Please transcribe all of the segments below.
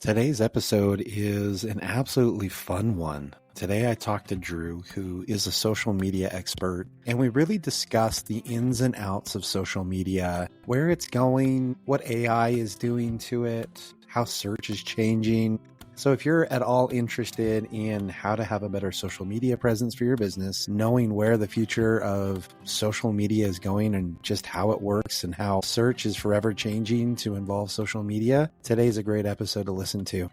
Today's episode is an absolutely fun one. Today I talked to Drew, who is a social media expert, and we really discussed the ins and outs of social media, where it's going, what AI is doing to it, how search is changing. So if you're at all interested in how to have a better social media presence for your business, knowing where the future of social media is going and just how it works and how search is forever changing to involve social media, today's a great episode to listen to.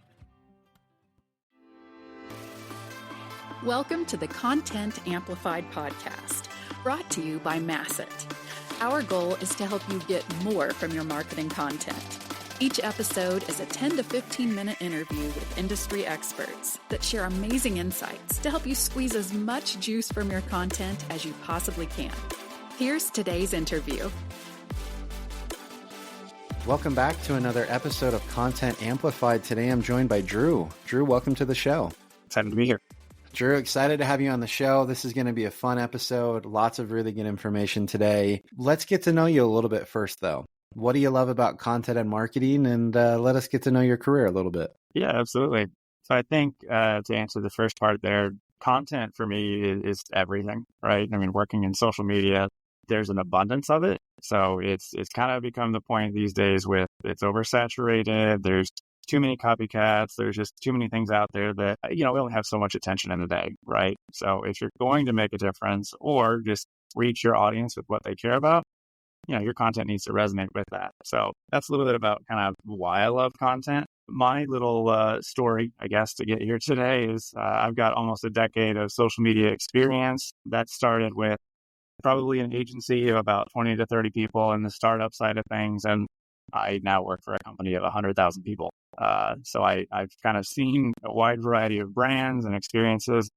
Welcome to the Content Amplified podcast, brought to you by Masset. Our goal is to help you get more from your marketing content. Each episode is a 10 to 15 minute interview with industry experts that share amazing insights to help you squeeze as much juice from your content as you possibly can. Here's today's interview. Welcome back to another episode of Content Amplified. Today I'm joined by Drew. Drew, welcome to the show. Excited to be here. Drew, excited to have you on the show. This is going to be a fun episode. Lots of really good information today. Let's get to know you a little bit first, though. What do you love about content and marketing? And let us get to know your career a little bit. Yeah, absolutely. So I think to answer the first part there, content for me is everything, right? I mean, working in social media, there's an abundance of it. So it's kind of become the point these days with it's oversaturated. There's too many copycats. There's just too many things out there that, we only have so much attention in a day, right? So if you're going to make a difference or just reach your audience with what they care about, your content needs to resonate with that. So that's a little bit about kind of why I love content. My little story, I guess, to get here today is I've got almost a decade of social media experience. That started with probably an agency of about 20 to 30 people in the startup side of things. And I now work for a company of 100,000 people. So I've kind of seen a wide variety of brands and experiences.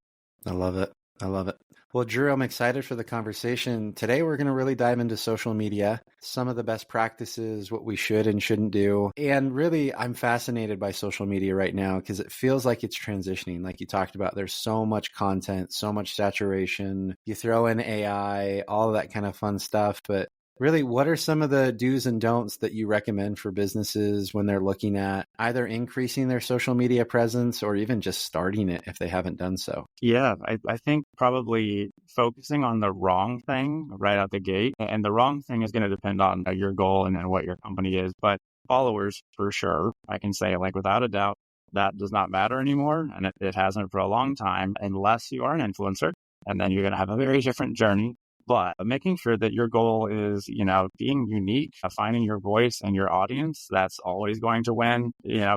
I love it. I love it. Well, Drew, I'm excited for the conversation. Today, we're going to really dive into social media, some of the best practices, what we should and shouldn't do. And really, I'm fascinated by social media right now because it feels like it's transitioning. Like you talked about, there's so much content, so much saturation. You throw in AI, all of that kind of fun stuff. But really, what are some of the do's and don'ts that you recommend for businesses when they're looking at either increasing their social media presence or even just starting it if they haven't done so? Yeah, I think probably focusing on the wrong thing right out the gate. And the wrong thing is going to depend on your goal and what your company is. But followers, for sure, I can say without a doubt, that does not matter anymore. And it hasn't for a long time unless you are an influencer. And then you're going to have a very different journey. But making sure that your goal is, being unique, finding your voice and your audience, that's always going to win.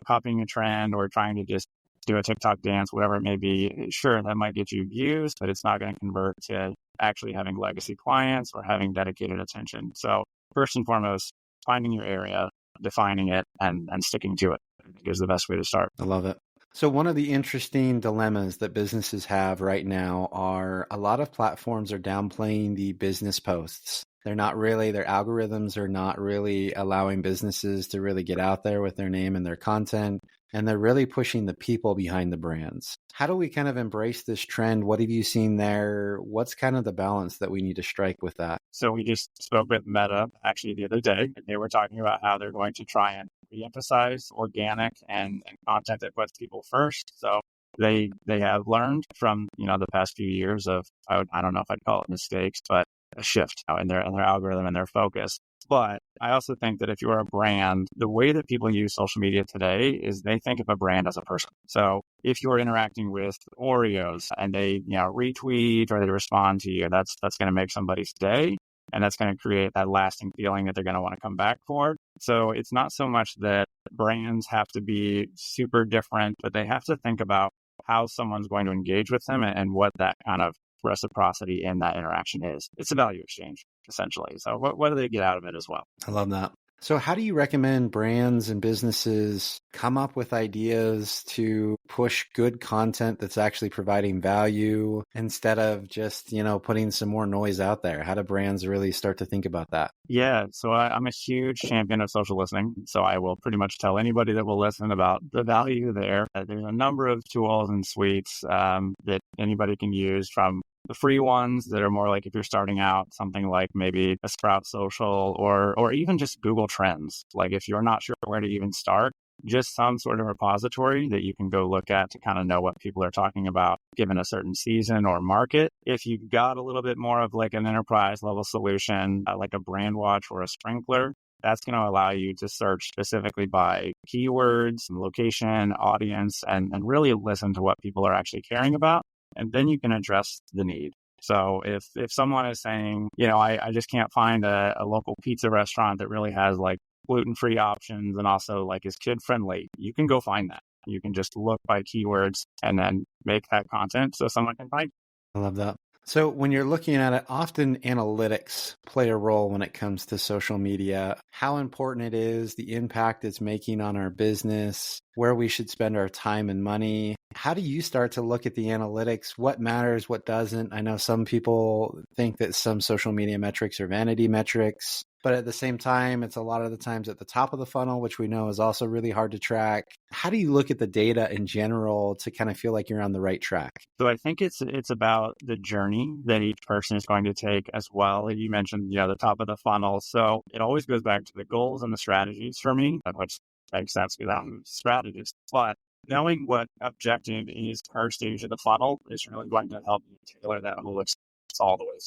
Copying a trend or trying to just do a TikTok dance, whatever it may be. Sure, that might get you views, but it's not going to convert to actually having legacy clients or having dedicated attention. So first and foremost, finding your area, defining it, and sticking to it, I think is the best way to start. I love it. So one of the interesting dilemmas that businesses have right now are a lot of platforms are downplaying the business posts. Their algorithms are not really allowing businesses to really get out there with their name and their content. And they're really pushing the people behind the brands. How do we kind of embrace this trend? What have you seen there? What's kind of the balance that we need to strike with that? So we just spoke with Meta actually the other day. They were talking about how they're going to try and re-emphasize organic and content that puts people first. So they have learned from, the past few years of, I don't know if I'd call it mistakes, but a shift in their algorithm and their focus. But I also think that if you're a brand, the way that people use social media today is they think of a brand as a person. So if you're interacting with Oreos and they, retweet or they respond to you, that's going to make somebody's day. And that's going to create that lasting feeling that they're going to want to come back for. So it's not so much that brands have to be super different, but they have to think about how someone's going to engage with them and what that kind of reciprocity in that interaction is. It's a value exchange, essentially. So what do they get out of it as well? I love that. So how do you recommend brands and businesses come up with ideas to push good content that's actually providing value instead of just, putting some more noise out there? How do brands really start to think about that? Yeah, so I'm a huge champion of social listening. So I will pretty much tell anybody that will listen about the value there. There's a number of tools and suites that anybody can use, from the free ones that are more like if you're starting out, something like maybe a Sprout Social or even just Google Trends. Like if you're not sure where to even start, just some sort of repository that you can go look at to kind of know what people are talking about given a certain season or market. If you've got a little bit more of like an enterprise level solution, like a brand watch or a sprinkler, that's going to allow you to search specifically by keywords, location, audience, and really listen to what people are actually caring about. And then you can address the need. So if someone is saying, I just can't find a local pizza restaurant that really has like gluten-free options and also like is kid-friendly, you can go find that. You can just look by keywords and then make that content so someone can find it. I love that. So when you're looking at it, often analytics play a role when it comes to social media, how important it is, the impact it's making on our business, where we should spend our time and money. How do you start to look at the analytics? What matters, what doesn't? I know some people think that some social media metrics are vanity metrics, but at the same time, it's a lot of the times at the top of the funnel, which we know is also really hard to track. How do you look at the data in general to kind of feel like you're on the right track? So I think it's about the journey that each person is going to take as well. You mentioned, the top of the funnel. So it always goes back to the goals and the strategies for me, which makes sense without strategies. But knowing what objective is per stage of the funnel is really going to help you tailor that whole experience all the way.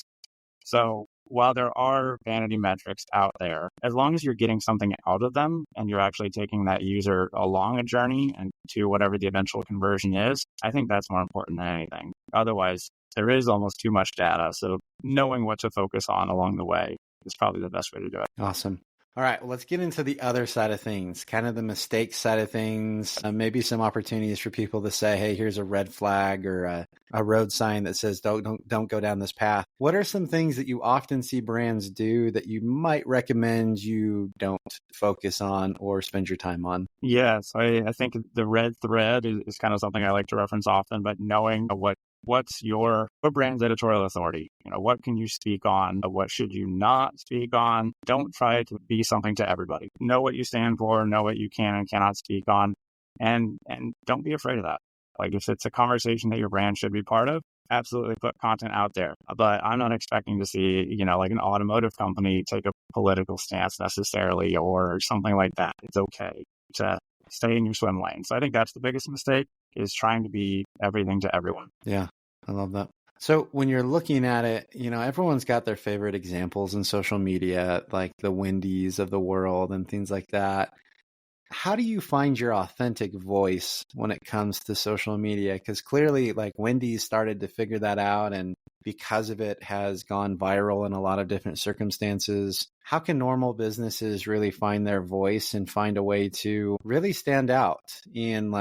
So while there are vanity metrics out there, as long as you're getting something out of them and you're actually taking that user along a journey and to whatever the eventual conversion is, I think that's more important than anything. Otherwise, there is almost too much data. So knowing what to focus on along the way is probably the best way to do it. Awesome. All right, well, let's get into the other side of things, kind of the mistake side of things, maybe some opportunities for people to say, hey, here's a red flag or a road sign that says, don't go down this path. What are some things that you often see brands do that you might recommend you don't focus on or spend your time on? Yes, I think the red thread is kind of something I like to reference often, but knowing what brand's editorial authority? What can you speak on? What should you not speak on? Don't try to be something to everybody. Know what you stand for, know what you can and cannot speak on, and don't be afraid of that. Like if it's a conversation that your brand should be part of, absolutely put content out there. But I'm not expecting to see, like an automotive company take a political stance necessarily or something like that. It's okay to stay in your swim lane. So I think that's the biggest mistake, is trying to be everything to everyone. Yeah, I love that. So when you're looking at it, everyone's got their favorite examples in social media, like the Wendy's of the world and things like that. How do you find your authentic voice when it comes to social media? Because clearly, like Wendy's started to figure that out, and because of it has gone viral in a lot of different circumstances. How can normal businesses really find their voice and find a way to really stand out? And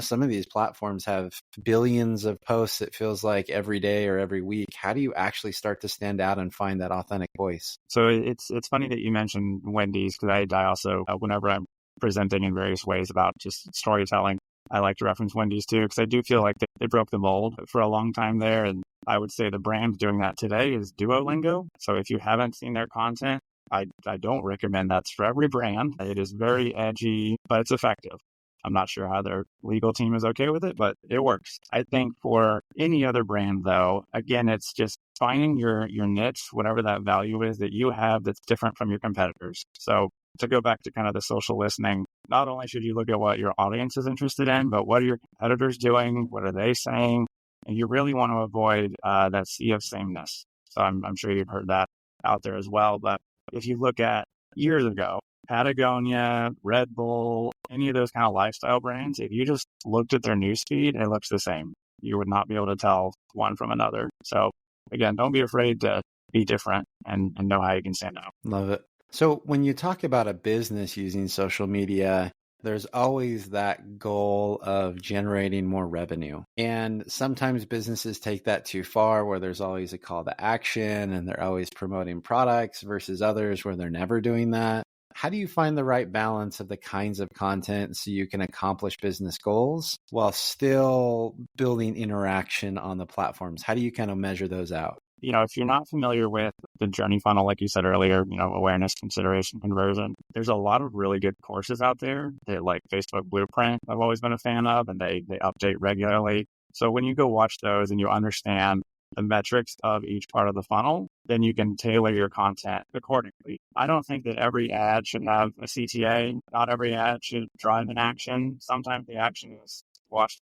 some of these platforms have billions of posts, it feels like every day or every week. How do you actually start to stand out and find that authentic voice? So it's funny that you mentioned Wendy's, because I also, whenever I'm presenting in various ways about just storytelling, I like to reference Wendy's too, because I do feel like they broke the mold for a long time there. And I would say the brand doing that today is Duolingo. So if you haven't seen their content, I don't recommend that's for every brand. It is very edgy, but it's effective. I'm not sure how their legal team is okay with it, but it works. I think for any other brand, though, again, it's just finding your niche, whatever that value is that you have that's different from your competitors. So to go back to kind of the social listening, not only should you look at what your audience is interested in, but what are your competitors doing? What are they saying? And you really want to avoid that sea of sameness. So I'm sure you've heard that out there as well. But if you look at years ago, Patagonia, Red Bull, any of those kind of lifestyle brands, if you just looked at their newsfeed, it looks the same. You would not be able to tell one from another. So again, don't be afraid to be different and know how you can stand out. Love it. So when you talk about a business using social media, there's always that goal of generating more revenue. And sometimes businesses take that too far, where there's always a call to action and they're always promoting products, versus others where they're never doing that. How do you find the right balance of the kinds of content so you can accomplish business goals while still building interaction on the platforms? How do you kind of measure those out? If you're not familiar with the journey funnel, like you said earlier, awareness, consideration, conversion, there's a lot of really good courses out there that, like Facebook Blueprint, I've always been a fan of, and they update regularly. So when you go watch those and you understand, the metrics of each part of the funnel, then you can tailor your content accordingly. I don't think that every ad should have a CTA. Not every ad should drive an action. Sometimes the action is watch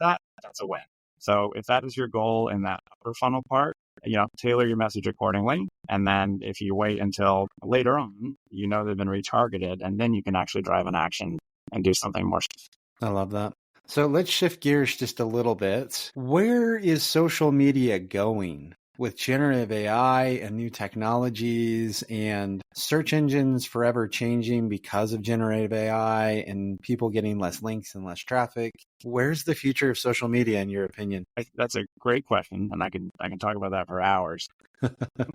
that's a win. So if that is your goal in that upper funnel part, tailor your message accordingly. And then if you wait until later on, they've been retargeted, and then you can actually drive an action and do something more. I love that. So let's shift gears just a little bit. Where is social media going with generative AI and new technologies and search engines forever changing because of generative AI and people getting less links and less traffic? Where's the future of social media in your opinion? That's a great question, and I can talk about that for hours.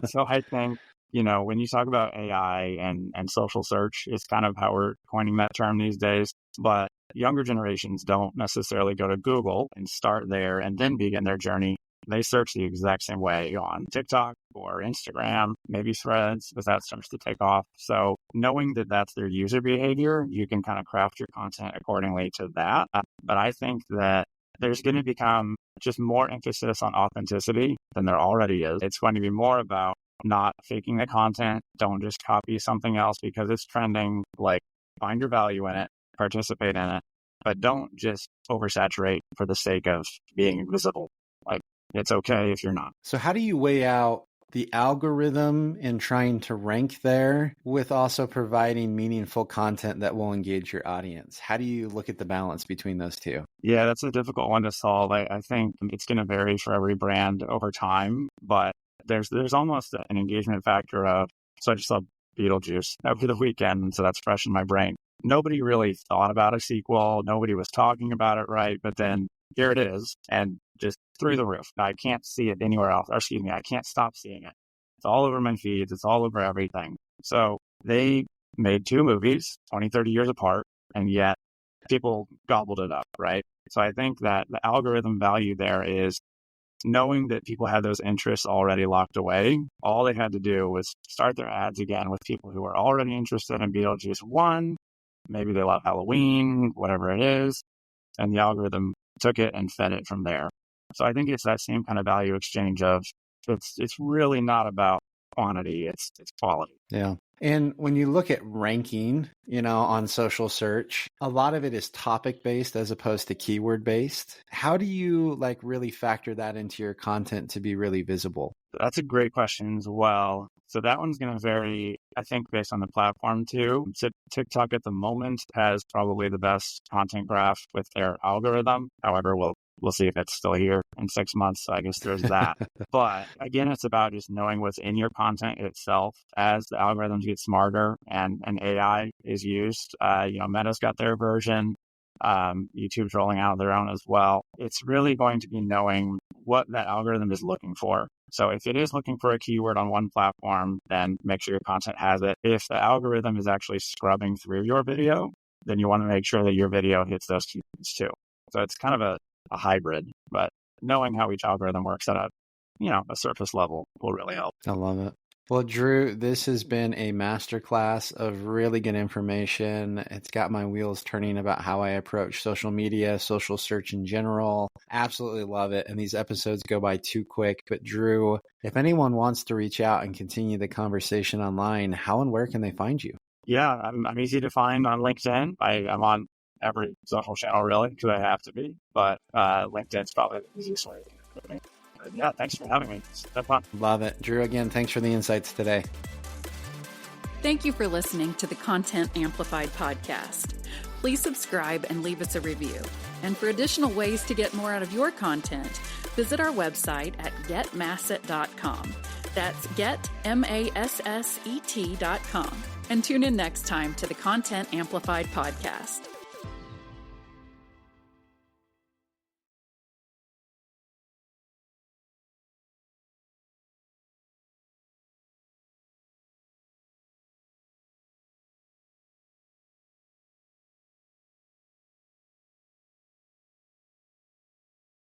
So I think, when you talk about AI and social search, it's kind of how we're coining that term these days. But younger generations don't necessarily go to Google and start there and then begin their journey. They search the exact same way on TikTok or Instagram, maybe Threads, as that starts to take off. So knowing that that's their user behavior, you can kind of craft your content accordingly to that. But I think that there's going to become just more emphasis on authenticity than there already is. It's going to be more about not faking the content. Don't just copy something else because it's trending. Like, find your value in it, participate in it, but don't just oversaturate for the sake of being visible. Like, it's okay if you're not. So how do you weigh out the algorithm and trying to rank there with also providing meaningful content that will engage your audience? How do you look at the balance between those two? Yeah, that's a difficult one to solve. I think it's going to vary for every brand over time, but there's almost an engagement factor of, so I just saw Beetlejuice over the weekend, and so that's fresh in my brain. Nobody really thought about a sequel. Nobody was talking about it, right? But then here it is, and just through the roof. I can't see it anywhere else. Or excuse me, I can't stop seeing it. It's all over my feeds. It's all over everything. So they made 2 movies, 20, 30 years apart, and yet people gobbled it up, right? So I think that the algorithm value there is knowing that people had those interests already locked away. All they had to do was start their ads again with people who are already interested in Beetlejuice 1. Maybe they love Halloween, whatever it is. And the algorithm took it and fed it from there. So I think it's that same kind of value exchange of it's really not about quantity, it's quality. Yeah. And when you look at ranking, on social search, a lot of it is topic based as opposed to keyword based. How do you really factor that into your content to be really visible? That's a great question as well. So that one's going to vary, I think, based on the platform too. So TikTok at the moment has probably the best content graph with their algorithm. However, we'll see if it's still here in 6 months. So I guess there's that. But again, it's about just knowing what's in your content itself. As the algorithms get smarter and AI is used, Meta's got their version. YouTube's rolling out their own as well. It's really going to be knowing what that algorithm is looking for. So if it is looking for a keyword on one platform, then make sure your content has it. If the algorithm is actually scrubbing through your video, then you want to make sure that your video hits those keywords too. So it's kind of a hybrid, but knowing how each algorithm works at a surface level will really help. I love it. Well, Drew, this has been a masterclass of really good information. It's got my wheels turning about how I approach social media, social search in general. Absolutely love it. And these episodes go by too quick. But Drew, if anyone wants to reach out and continue the conversation online, how and where can they find you? Yeah, I'm easy to find on LinkedIn. I'm on every social channel really because I have to be, but LinkedIn's probably the easiest way for me. Yeah, thanks for having me. It's been fun. Love it. Drew, again, thanks for the insights today. Thank you for listening to the Content Amplified podcast. Please subscribe and leave us a review. And for additional ways to get more out of your content, visit our website at getmasset.com. That's getmasset.com. And tune in next time to the Content Amplified podcast.